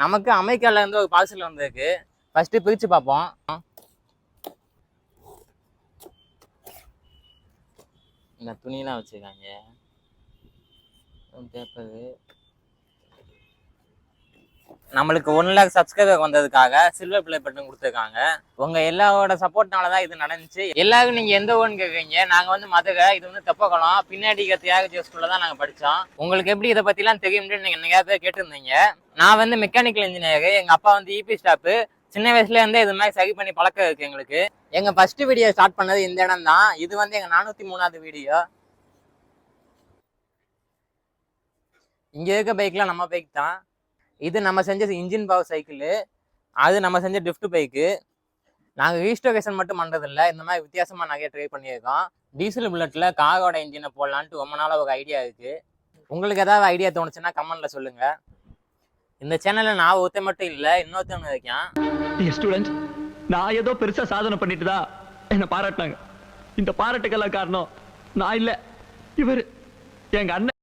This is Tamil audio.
நமக்கு அமெரிக்கால இருந்து ஒரு பார்சல் வந்திருக்கு. ஃபர்ஸ்ட் பிரிச்சு பார்ப்போம். இந்த துணியெல்லாம் வச்சிருக்காங்க. பேப்பரு. நம்மளுக்கு 1 லேக் சப்ஸ்கிரைபர் வந்ததுக்காக சில்வர் பிளே பட்டன் கொடுத்துருக்காங்க. உங்க எல்லாரோட சப்போர்ட்னாலதான் இது நடந்துச்சு. எல்லாரும் நீங்க எந்த ஊர்னு கேட்குறீங்க. நாங்க வந்து மதுரை, இது வந்து தெப்பக்குளம், பின்னாடி தியாகராஜ ஸ்கூல்ல தான் நாங்க படிச்சோம். உங்களுக்கு எப்படி இதை பத்தி எல்லாம் தெரியும்னு நீங்க நிறைய பேர் கேட்டிருந்தீங்க. நான் வந்து மெக்கானிக்கல் இன்ஜினியர், எங்க அப்பா வந்து இபி ஸ்டாஃப். சின்ன வயசுல இருந்தே இது மாதிரி சரி பண்ணி பழக்கம் இருக்கு எங்களுக்கு. எங்க ஃபர்ஸ்ட் வீடியோ ஸ்டார்ட் பண்ணது இந்த இடம் தான். இது வந்து எங்க 403வது வீடியோ. இங்க இருக்க பைக்லாம் நம்ம பைக் தான். இது நம்ம செஞ்ச இன்ஜின் பவர் சைக்கிள், அது நம்ம செஞ்ச ட்ரிஃப்ட் பைக்கு. நாங்கள் ரீஸ்டோரேஷன் மட்டும் பண்ணுறதில்ல, இந்த மாதிரி வித்தியாசமாக நிறைய ட்ரை பண்ணியிருக்கோம். டீசல் புல்லட்டில் காரோட இன்ஜினை போடலான்ட்டு ரொம்ப நாளாக ஒரு ஐடியா இருக்குது. உங்களுக்கு ஏதாவது ஐடியா தோணுச்சுன்னா கமெண்ட்டில் சொல்லுங்கள். இந்த சேனலில் நான் ஒருத்தன் மட்டும் இல்லை, இன்னொருத்தவங்க இருக்கேன். ஸ்டூடெண்ட், நான் ஏதோ பெருசாக சாதனை பண்ணிட்டு தான் என்னை பாராட்டினாங்க. இந்த பாராட்டுக்கெல்லாம் காரணம் நான் இல்லை, இவர் எங்கள் அண்ணன்.